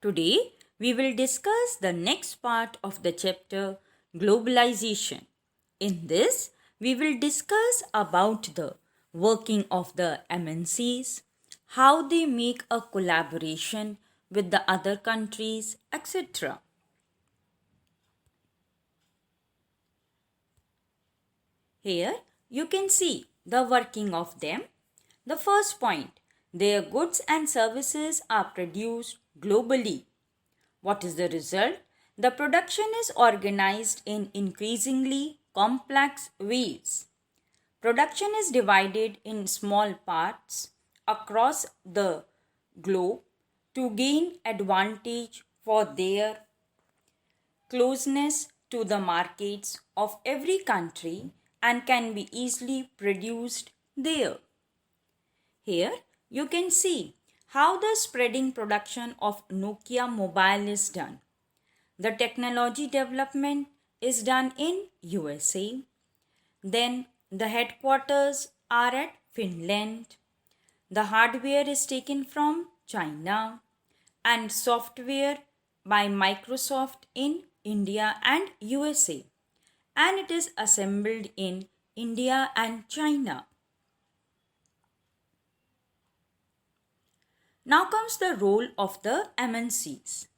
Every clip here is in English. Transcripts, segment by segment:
Today, we will discuss the next part of the chapter Globalization. In this, we will discuss about the working of the MNCs, how they make a collaboration with the other countries, etc. Here you can see the working of them. The first point, their goods and services are produced globally. What is the result? The production is organized in increasingly complex ways. Production is divided in small parts across the globe to gain advantage for their closeness to the markets of every country and can be easily produced there. Here you can see how the spreading production of Nokia mobile is done. The technology development is done in USA. Then the headquarters are at Finland. The hardware is taken from China and software by Microsoft in India and USA, and it is assembled in India and China. Now comes the role of the MNCs.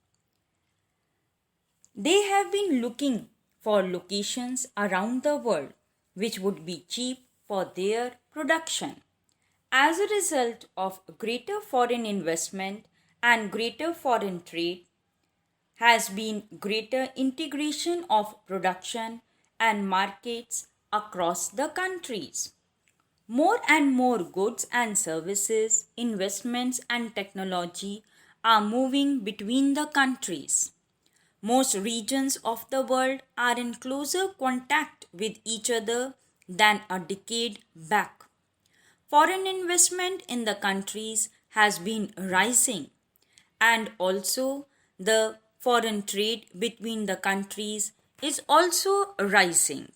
They have been looking for locations around the world which would be cheap for their production. As a result of greater foreign investment and greater foreign trade, has been greater integration of production and markets across the countries. More and more goods and services, investments and technology are moving between the countries. Most regions of the world are in closer contact with each other than a decade back. Foreign investment in the countries has been rising, and also the foreign trade between the countries is also rising.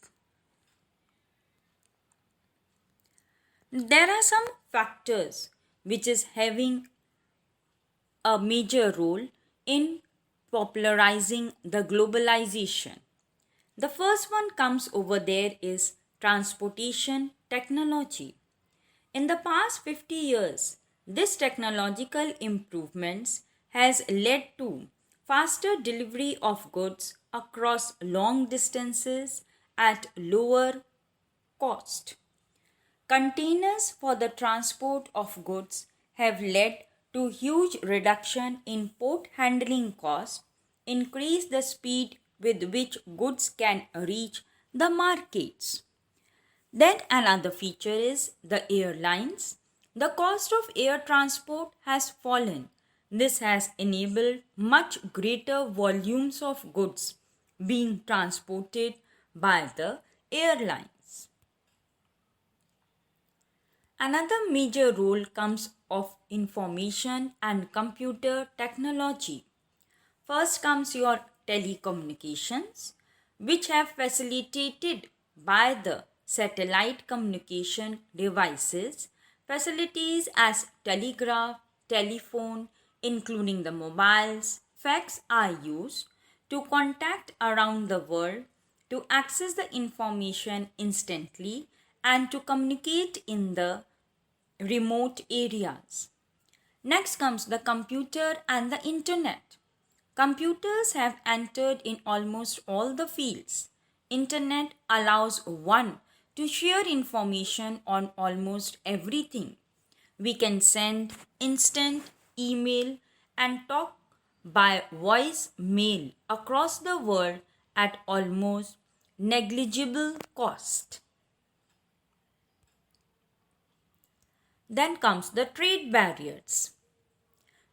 There are some factors which is having a major role in popularizing the globalization. The first one comes over there is transportation technology. In the past 50 years, this technological improvements has led to faster delivery of goods across long distances at lower cost. Containers for the transport of goods have led to huge reduction in port handling costs, increase the speed with which goods can reach the markets. Then another feature is the airlines. The cost of air transport has fallen. This has enabled much greater volumes of goods being transported by the airlines. Another major role comes of information and computer technology. First comes your telecommunications, which have facilitated by the satellite communication devices, facilities as telegraph, telephone, including the mobiles, fax are used to contact around the world, to access the information instantly, and to communicate in the remote areas. Next comes the computer and the internet. Computers have entered in almost all the fields. Internet allows one to share information on almost everything. We can send instant email and talk by voice mail across the world at almost negligible cost. Then comes the trade barriers.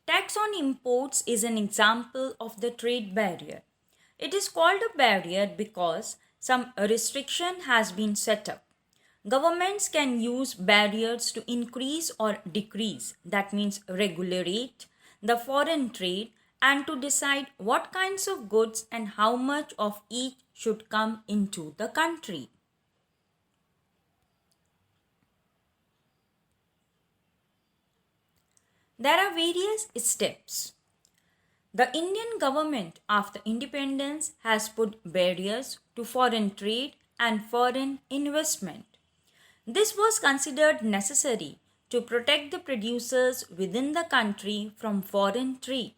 Tax on imports is an example of the trade barrier. It is called a barrier because some restriction has been set up. Governments can use barriers to increase or decrease, that means regulate, the foreign trade and to decide what kinds of goods and how much of each should come into the country. There are various steps. The Indian government after independence has put barriers to foreign trade and foreign investment. This was considered necessary to protect the producers within the country from foreign trade.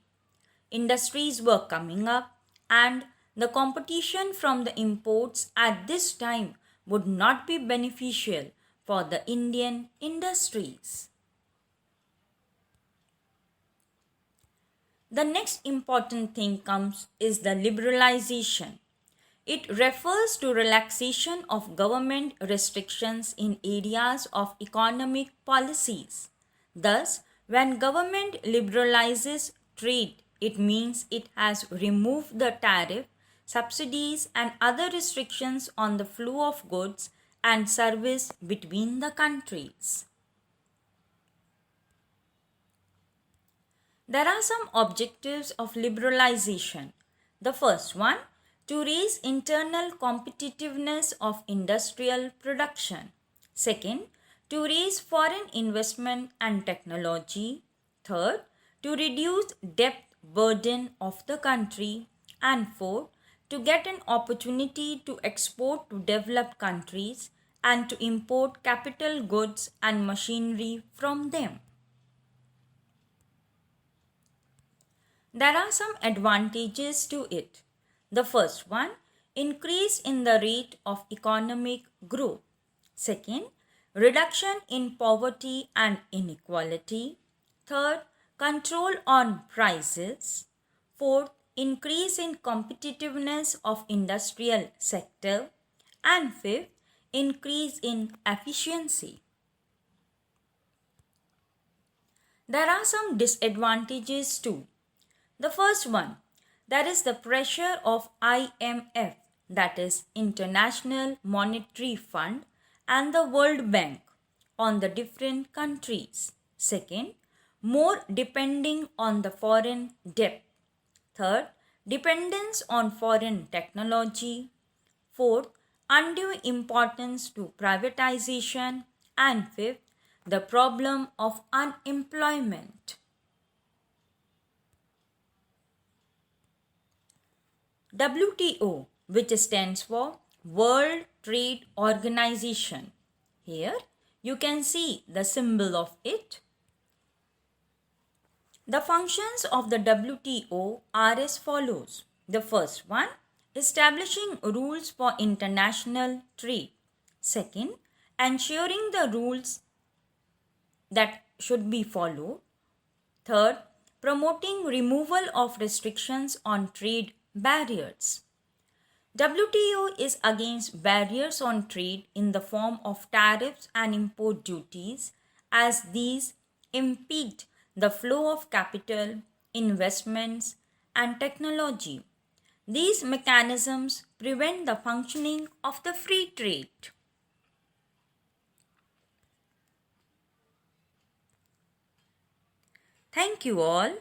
Industries were coming up, and the competition from the imports at this time would not be beneficial for the Indian industries. The next important thing comes is the liberalization. It refers to relaxation of government restrictions in areas of economic policies. Thus, when government liberalizes trade, it means it has removed the tariff, subsidies and other restrictions on the flow of goods and service between the countries. There are some objectives of liberalization. The first one, to raise internal competitiveness of industrial production. Second, to raise foreign investment and technology. Third, to reduce debt burden of the country. And fourth, to get an opportunity to export to developed countries and to import capital goods and machinery from them. There are some advantages to it. The first one, increase in the rate of economic growth. Second, reduction in poverty and inequality. Third, control on prices. Fourth, increase in competitiveness of industrial sector. And fifth, increase in efficiency. There are some disadvantages too. The first one, that is the pressure of IMF, that is International Monetary Fund, and the World Bank on the different countries. Second, more depending on the foreign debt. Third, dependence on foreign technology. Fourth, undue importance to privatization. And fifth, the problem of unemployment. WTO, which stands for World Trade Organization. Here you can see the symbol of it. The functions of the WTO are as follows. The first one, establishing rules for international trade. Second, ensuring the rules that should be followed. Third, promoting removal of restrictions on trade barriers. WTO is against barriers on trade in the form of tariffs and import duties, as these impede the flow of capital, investments, and technology. These mechanisms prevent the functioning of the free trade. Thank you all.